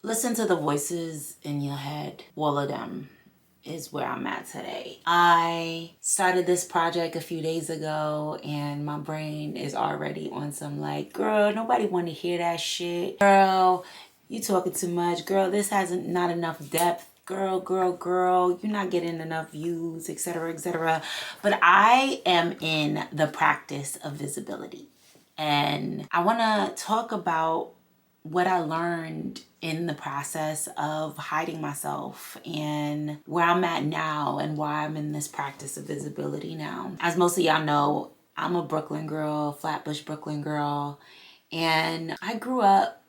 Listen to the voices in your head. All of them is where I'm at today. I started this project a few days ago and my brain is already on some like, girl, nobody want to hear that shit. Girl, you talking too much. Girl, this hasn't not enough depth. Girl, you're not getting enough views, etc., etc. But I am in the practice of visibility. And I want to talk about what I learned in the process of hiding myself and where I'm at now and why I'm in this practice of visibility now. As most of y'all know, I'm a Brooklyn girl, Flatbush Brooklyn girl, and I grew up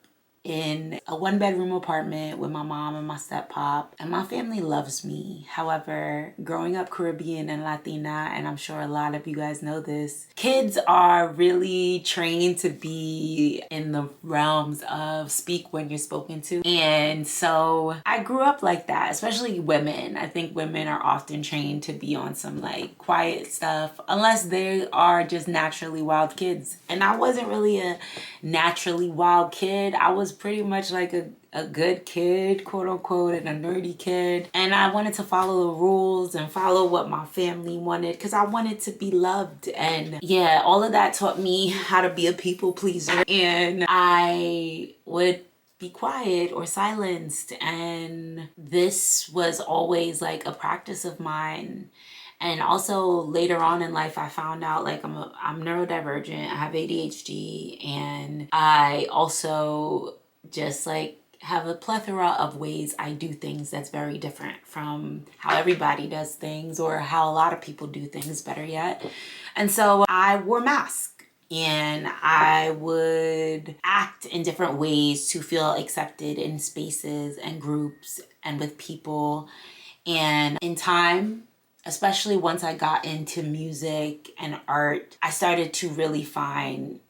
in a one-bedroom apartment with my mom and my step-pop, and my family loves me. However, growing up Caribbean and Latina, and I'm sure a lot of you guys know this, kids are really trained to be in the realms of speak when you're spoken to. And so I grew up like that, especially women. I think women are often trained to be on some like quiet stuff, unless they are just naturally wild kids. And I wasn't really a naturally wild kid. I was pretty much like a good kid, quote unquote, and a nerdy kid. And I wanted to follow the rules and follow what my family wanted because I wanted to be loved. And yeah, all of that taught me how to be a people pleaser. And I would be quiet or silenced. And this was always like a practice of mine. And also later on in life, I found out like I'm neurodivergent, I have ADHD, and I also just like have a plethora of ways I do things that's very different from how everybody does things or how a lot of people do things, better yet. And so I wore masks. And I would act in different ways to feel accepted in spaces and groups and with people. And in time, especially once I got into music and art, I started to really find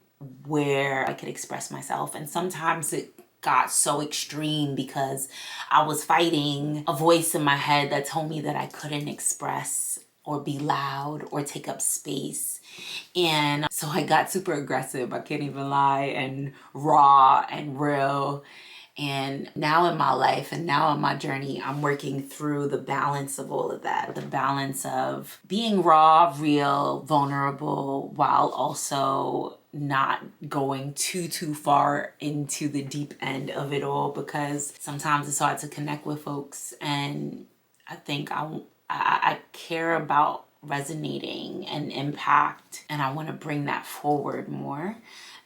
where I could express myself. And sometimes it got so extreme because I was fighting a voice in my head that told me that I couldn't express or be loud or take up space. And so I got super aggressive, I can't even lie, and raw and real. And now in my life and now on my journey, I'm working through the balance of all of that. The balance of being raw, real, vulnerable, while also not going too far into the deep end of it all, because sometimes it's hard to connect with folks. And I think I care about resonating and impact, and I want to bring that forward more.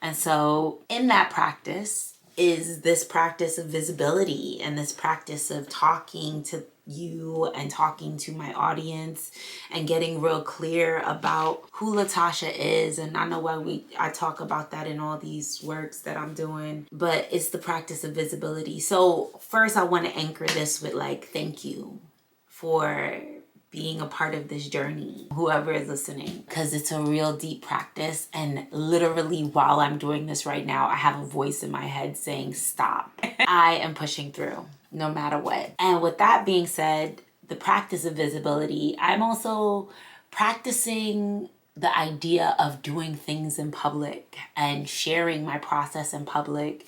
And so in that practice is this practice of visibility and this practice of talking to you and talking to my audience and getting real clear about who Latasha is. And I know why I talk about that in all these works that I'm doing, but it's the practice of visibility. So first I want to anchor this with like, thank you for being a part of this journey, whoever is listening, because it's a real deep practice. And literally while I'm doing this right now, I have a voice in my head saying, stop. I am pushing through no matter what. And with that being said, the practice of visibility, I'm also practicing the idea of doing things in public and sharing my process in public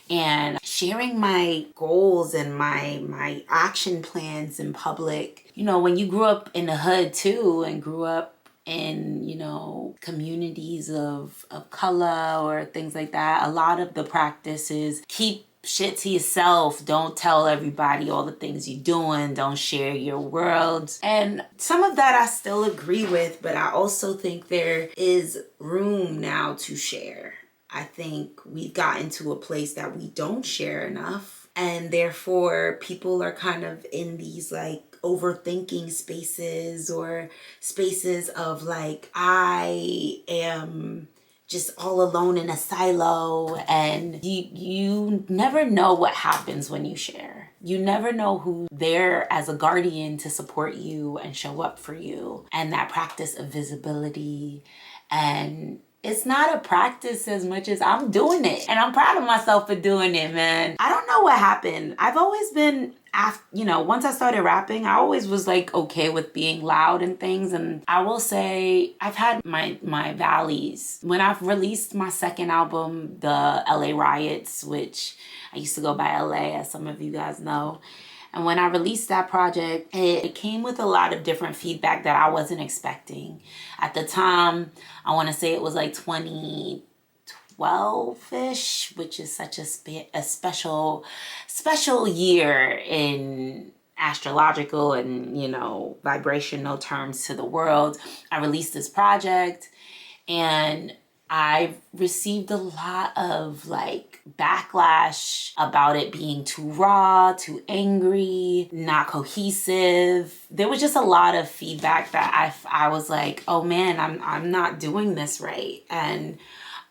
and sharing my goals and my action plans in public. You know, when you grew up in the hood too and grew up in, you know, communities of color or things like that, a lot of the practice is keep shit to yourself. Don't tell everybody all the things you're doing. Don't share your worlds. And some of that I still agree with, but I also think there is room now to share. I think we've gotten to a place that we don't share enough. And therefore, people are kind of in these like overthinking spaces or spaces of like, I am just all alone in a silo. And you never know what happens when you share. You never know who's there as a guardian to support you and show up for you. And that practice of visibility and it's not a practice as much as I'm doing it. And I'm proud of myself for doing it, man. I don't know what happened. I've always been, once I started rapping, I always was like okay with being loud and things. And I will say I've had my valleys. When I've released my second album, the LA Riots, which I used to go by LA, as some of you guys know. And when I released that project, it came with a lot of different feedback that I wasn't expecting. At the time, I want to say it was like 2012-ish, which is such a special year in astrological and, vibrational terms to the world. I released this project and I received a lot of backlash about it being too raw, too angry, not cohesive. There was just a lot of feedback that I was like, oh man, I'm not doing this right. And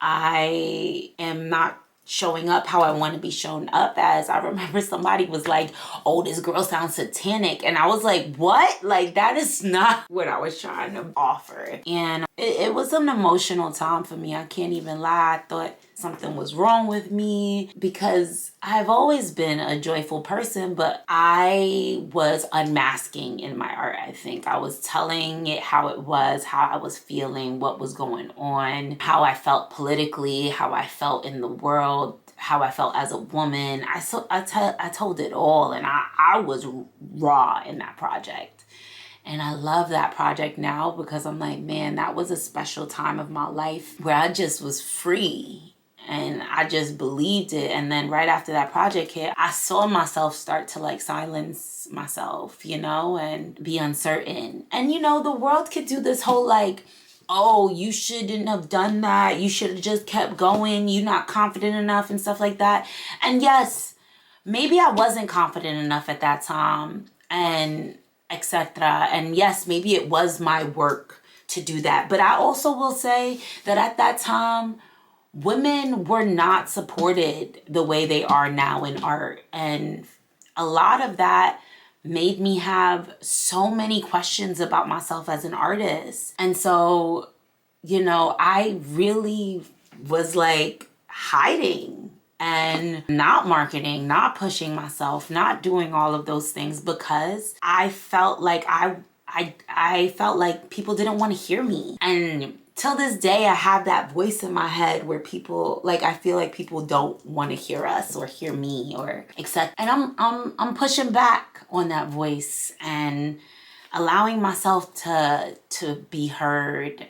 I am not showing up how I want to be shown up as. I remember somebody was like, oh, this girl sounds satanic. And I was like, what? That is not what I was trying to offer. And it was an emotional time for me. I can't even lie. I thought something was wrong with me because I've always been a joyful person, but I was unmasking in my art. I think I was telling it how it was, how I was feeling, what was going on, how I felt politically, how I felt in the world, how I felt as a woman. I told it all, and I was raw in that project. And I love that project now because I'm like, man, that was a special time of my life where I just was free. And I just believed it. And then right after that project hit, I saw myself start to silence myself, and be uncertain. And, the world could do this whole oh, you shouldn't have done that. You should have just kept going. You're not confident enough and stuff like that. And yes, maybe I wasn't confident enough at that time and etc. And yes, maybe it was my work to do that. But I also will say that at that time, women were not supported the way they are now in art. And a lot of that made me have so many questions about myself as an artist. And so, I really was hiding and not marketing, not pushing myself, not doing all of those things because I felt like I felt like people didn't want to hear me. And till this day, I have that voice in my head where people, I feel like people don't want to hear us or hear me or accept. And I'm pushing back on that voice and allowing myself to be heard.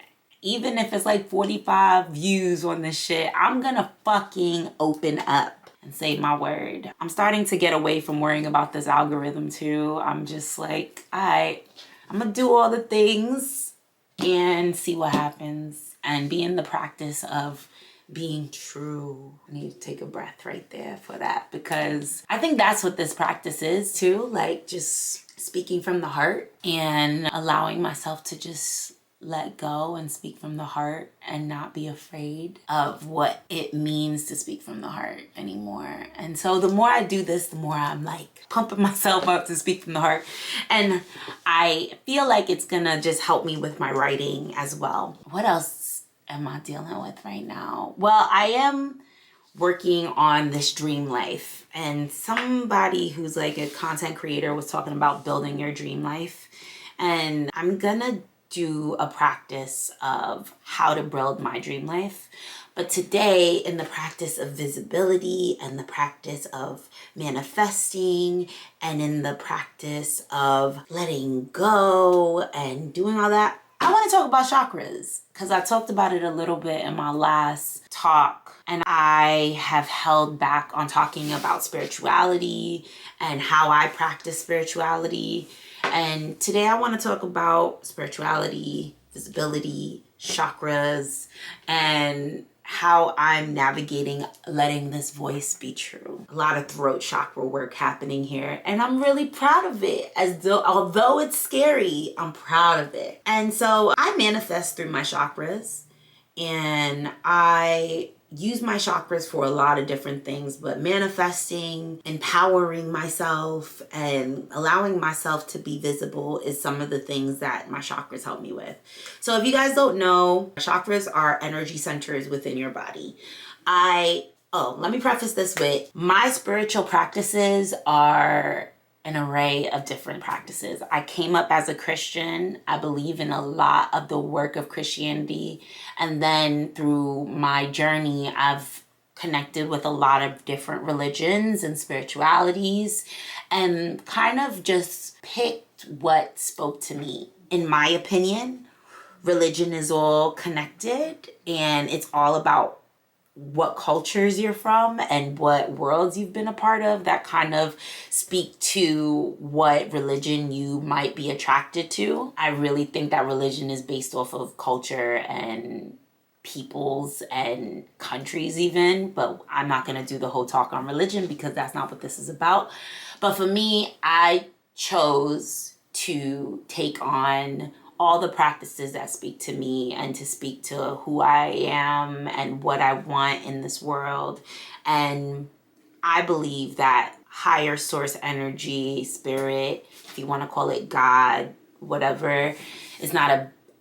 Even if it's 45 views on this shit, I'm gonna fucking open up and say my word. I'm starting to get away from worrying about this algorithm too. I'm just like, I'm gonna do all the things and see what happens and be in the practice of being true. I need to take a breath right there for that because I think that's what this practice is too. Just speaking from the heart and allowing myself to just let go and speak from the heart and not be afraid of what it means to speak from the heart anymore. And so the more I do this, the more I'm pumping myself up to speak from the heart. And I feel like it's gonna just help me with my writing as well. What else am I dealing with right now? Well, I am working on this dream life. And somebody who's a content creator was talking about building your dream life. And I'm gonna do a practice of how to build my dream life. But today, in the practice of visibility and the practice of manifesting and in the practice of letting go and doing all that, I want to talk about chakras because I talked about it a little bit in my last talk. And I have held back on talking about spirituality and how I practice spirituality. And today I want to talk about spirituality, visibility, chakras, and how I'm navigating letting this voice be true. A lot of throat chakra work happening here, and I'm really proud of it. Although it's scary, I'm proud of it. And so I manifest through my chakras, and I use my chakras for a lot of different things, but manifesting, empowering myself, and allowing myself to be visible is some of the things that my chakras help me with. So if you guys don't know, chakras are energy centers within your body. Let me preface this with my spiritual practices are an array of different practices. I came up as a Christian. I believe in a lot of the work of Christianity. And then through my journey, I've connected with a lot of different religions and spiritualities and kind of just picked what spoke to me. In my opinion, religion is all connected and it's all about what cultures you're from and what worlds you've been a part of that kind of speak to what religion you might be attracted to. I really think that religion is based off of culture and peoples and countries even, but I'm not going to do the whole talk on religion because that's not what this is about. But for me, I chose to take on all the practices that speak to me and to speak to who I am and what I want in this world. And I believe that higher source energy, spirit, if you want to call it God, whatever, is not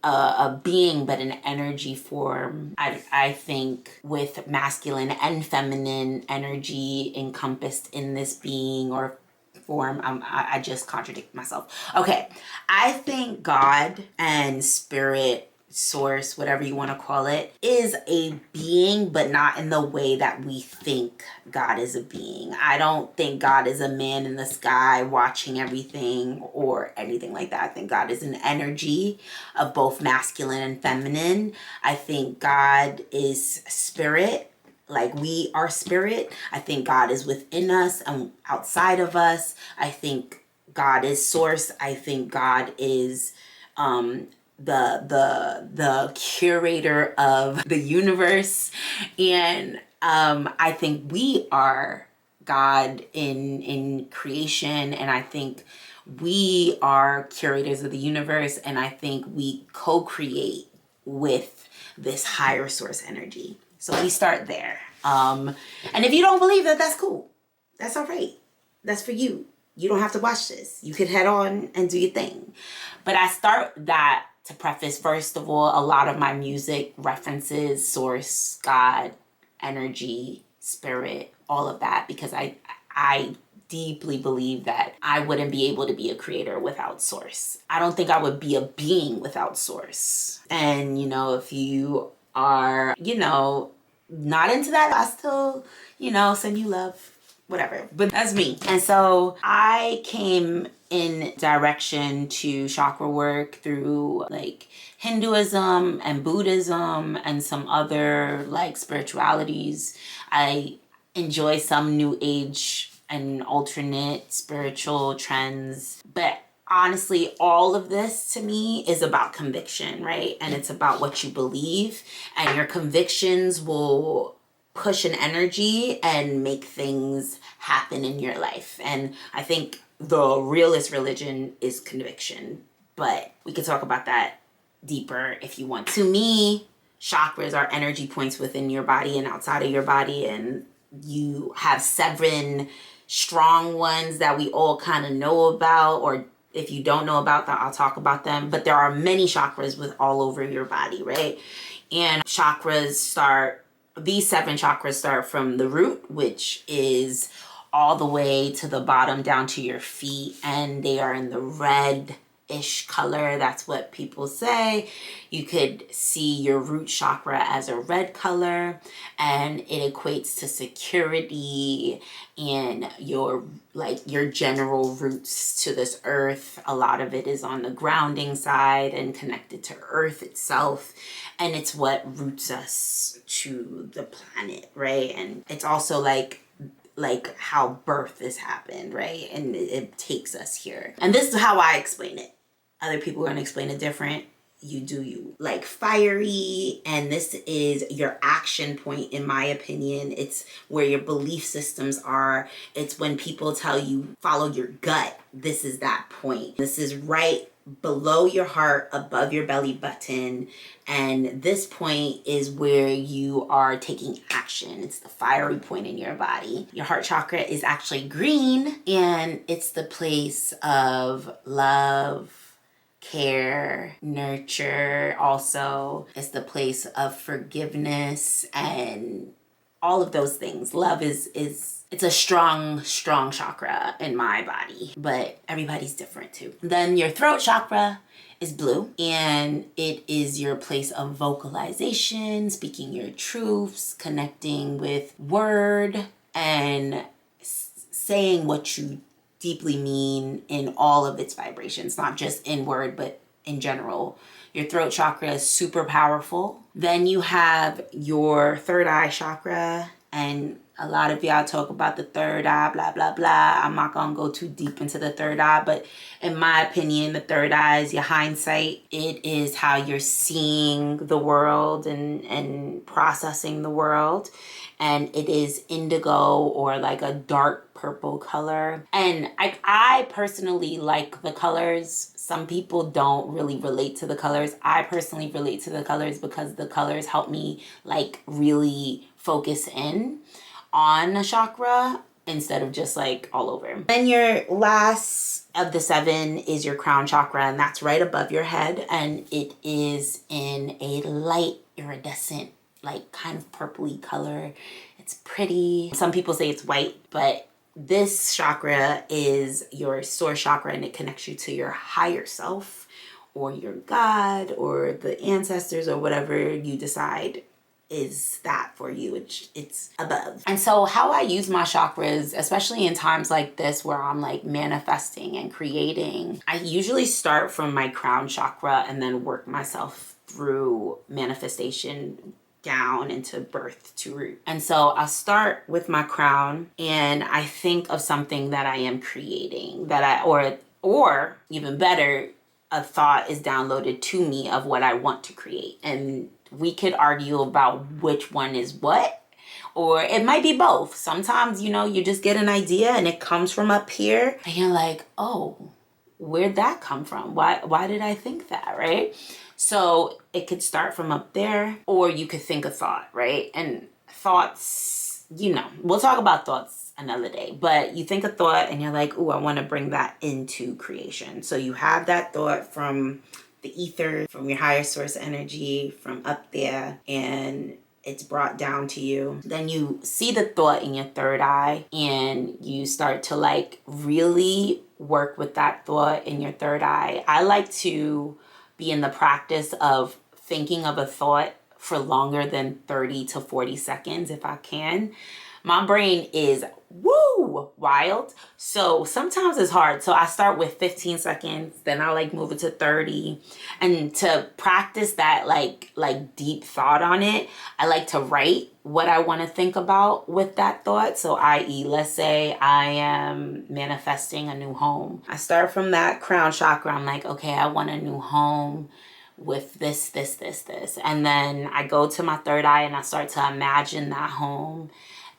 a being, but an energy form. I think with masculine and feminine energy encompassed in this being or form. I just contradict myself. Okay, I think God and spirit, source, whatever you want to call it, is a being, but not in the way that we think God is a being. I don't think God is a man in the sky watching everything or anything like that. I think God is an energy of both masculine and feminine. I think God is spirit. Like we are spirit. I think God is within us and outside of us. I think God is source. I think God is the curator of the universe. And I think we are God in creation. And I think we are curators of the universe. And I think we co-create with this higher source energy. So we start there. And if you don't believe that, that's cool. That's all right. That's for you. You don't have to watch this. You could head on and do your thing. But I start that to preface, first of all, a lot of my music references source, God, energy, spirit, all of that, because I deeply believe that I wouldn't be able to be a creator without source. I don't think I would be a being without source. And, if you are, not into that, I still, send you love, whatever. But that's me. And so I came in direction to chakra work through like Hinduism and Buddhism and some other like spiritualities. I enjoy some new age and alternate spiritual trends, but honestly, all of this to me is about conviction, right? And it's about what you believe, and your convictions will push an energy and make things happen in your life. And I think the realest religion is conviction, but we could talk about that deeper if you want. To me, chakras are energy points within your body and outside of your body, and you have 7 strong ones that we all kind of know about, or if you don't know about that, I'll talk about them. But there are many chakras with all over your body, right? And these 7 chakras start from the root, which is all the way to the bottom down to your feet. And they are in the red-ish color. That's what people say. You could see your root chakra as a red color, and it equates to security and your general roots to this earth. A lot of it is on the grounding side and connected to earth itself, and it's what roots us to the planet, right? And it's also like how birth has happened, right? And it takes us here. And this is how I explain it. Other people are going to explain it different. You do you. Like fiery, and this is your action point, in my opinion. It's where your belief systems are. It's when people tell you follow your gut. This is that point. This is right below your heart, above your belly button. And this point is where you are taking action. It's the fiery point in your body. Your heart chakra is actually green, and it's the place of love, care, nurture. Also, it's the place of forgiveness and all of those things. Love is it's a strong chakra in my body, but everybody's different too. Then your throat chakra is blue, and it is your place of vocalization, speaking your truths, connecting with word, and saying what you deeply mean in all of its vibrations, not just in word, but in general. Your throat chakra is super powerful. Then you have your third eye chakra, and a lot of y'all talk about the third eye, blah, blah, blah. I'm not gonna go too deep into the third eye, but in my opinion, the third eye is your hindsight. It is how you're seeing the world and processing the world. And it is indigo, or like a dark purple color. And I personally like the colors. Some people don't really relate to the colors. I personally relate to the colors because the colors help me like really focus in on a chakra instead of just like all over. Then your last of the 7 is your crown chakra, and that's right above your head, and it is in a light iridescent, like kind of purpley color. It's pretty. Some people say it's white, but this chakra is your source chakra, and it connects you to your higher self or your God or the ancestors or whatever you decide is that for you. It's above. And so how I use my chakras, especially in times like this where I'm like manifesting and creating, I usually start from my crown chakra and then work myself through manifestation down into birth to root. And so I'll start with my crown, and I think of something that I am creating, or even better, a thought is downloaded to me of what I want to create. And we could argue about which one is what, or it might be both. Sometimes, you just get an idea and it comes from up here and you're like, oh, where'd that come from? Why did I think that, right? So it could start from up there, or you could think a thought, right? And thoughts, we'll talk about thoughts another day, but you think a thought and you're like, oh, I want to bring that into creation. So you have that thought from the ether, from your higher source energy, from up there, and it's brought down to you. Then you see the thought in your third eye, and you start to like really work with that thought in your third eye. I like to be in the practice of thinking of a thought for longer than 30 to 40 seconds if I can. My brain is wild. So sometimes it's hard. So I start with 15 seconds, then I like move it to 30. And to practice that like deep thought on it, I like to write what I want to think about with that thought. So i.e., let's say I am manifesting a new home. I start from that crown chakra. I'm like, okay, I want a new home with this. And then I go to my third eye and I start to imagine that home.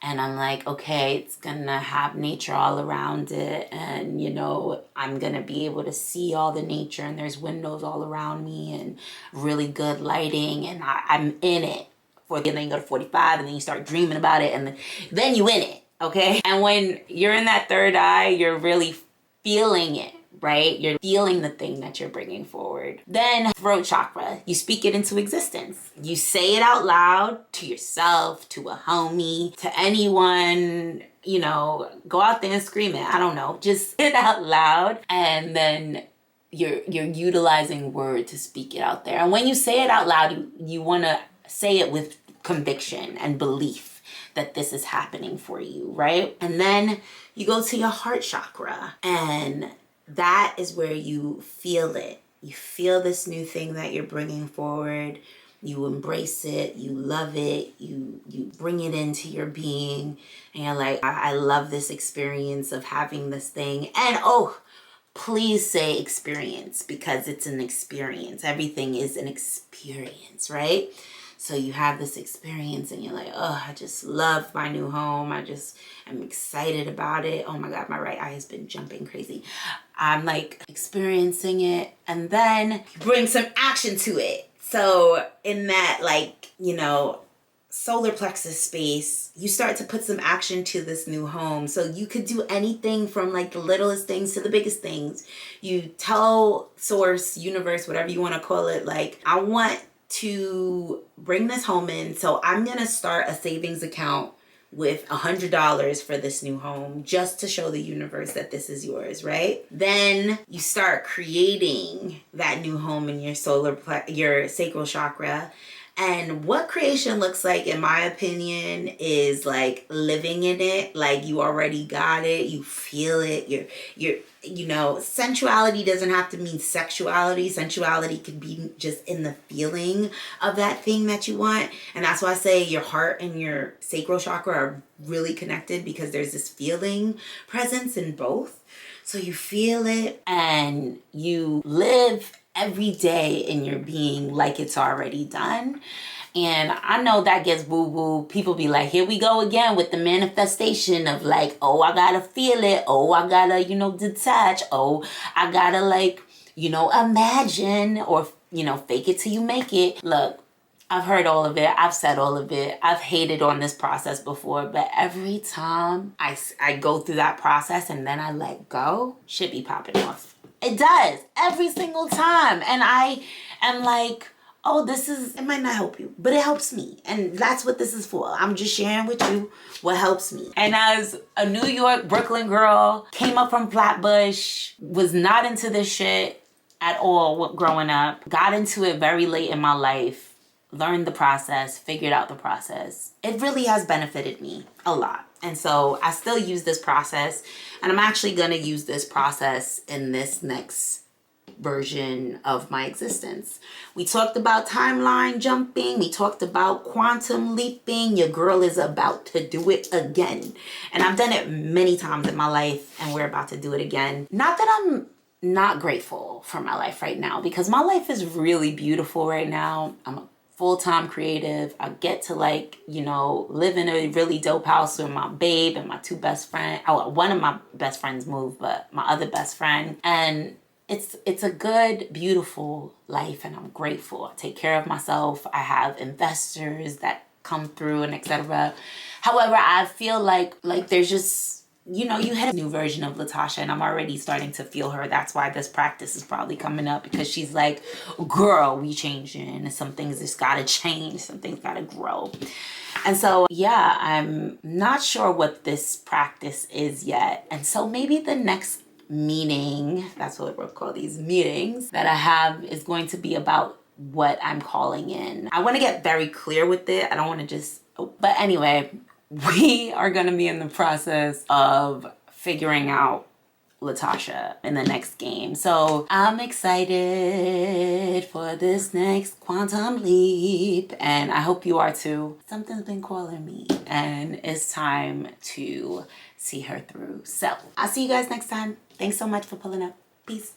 And I'm like, okay, it's gonna have nature all around it. And, I'm gonna be able to see all the nature, and there's windows all around me and really good lighting. And I'm in it. Then you go to 45 and then you start dreaming about it. And then you in it, okay? And when you're in that third eye, you're really feeling it, right? You're feeling the thing that you're bringing forward. Then throat chakra, you speak it into existence. You say it out loud to yourself, to a homie, to anyone, go out there and scream it. I don't know, just say it out loud. And then you're utilizing word to speak it out there. And when you say it out loud, you want to say it with conviction and belief that this is happening for you, right? And then you go to your heart chakra, and that is where you feel it. You feel this new thing that you're bringing forward. You embrace it. You love it. You bring it into your being. And you're like, I love this experience of having this thing. And please say experience, because it's an experience. Everything is an experience, right? So you have this experience and you're like, oh, I just love my new home. I'm excited about it. Oh my God, my right eye has been jumping crazy. I'm like experiencing it, and then you bring some action to it. So in that, like, you know, solar plexus space, you start to put some action to this new home. So you could do anything from like the littlest things to the biggest things. You tell source, universe, whatever you want to call it, like, I want to bring this home in. So I'm going to start a savings account with $100 for this new home, just to show the universe that this is yours, right? Then you start creating that new home in your sacral chakra. And what creation looks like, in my opinion, is like living in it. Like you already got it, you feel it. You know, sensuality doesn't have to mean sexuality. Sensuality could be just in the feeling of that thing that you want. And that's why I say your heart and your sacral chakra are really connected, because there's this feeling presence in both. So you feel it and you live every day in your being like it's already done. And I know that gets woo-woo. People be like, here we go again with the manifestation of like, oh, I gotta feel it. Oh, I gotta, you know, detach. Oh, I gotta like, you know, imagine, or, you know, fake it till you make it. Look, I've heard all of it. I've said all of it. I've hated on this process before, but every time I go through that process and then I let go, shit be popping off. It does every single time. And I am like, oh, it might not help you, but it helps me. And that's what this is for. I'm just sharing with you what helps me. And as a New York, Brooklyn girl, came up from Flatbush, was not into this shit at all growing up, got into it very late in my life, learned the process, figured out the process. It really has benefited me a lot. And so I still use this process, and I'm actually gonna use this process in this next version of my existence. We talked about timeline jumping. We talked about quantum leaping. Your girl is about to do it again. And I've done it many times in my life, and we're about to do it again. Not that I'm not grateful for my life right now, because my life is really beautiful right now. I'm a full-time creative. I get to like, you know, live in a really dope house with my babe and my two best friends. Oh, one of my best friends moved, but my other best friend. And it's a good, beautiful life, and I'm grateful. I take care of myself. I have investors that come through and etc. However, I feel like there's just, you know, you hit a new version of Latasha, and I'm already starting to feel her. That's why this practice is probably coming up, because she's like, girl, we changing. Some things just gotta change. Some things gotta grow. And so, yeah, I'm not sure what this practice is yet. And so maybe the next meeting, that's what we'll call these meetings, that I have is going to be about what I'm calling in. I want to get very clear with it. I don't want to just, but anyway, we are going to be in the process of figuring out Latasha in the next game. So I'm excited for this next quantum leap, and I hope you are too. Something's been calling me, and it's time to see her through. So I'll see you guys next time. Thanks so much for pulling up. Peace.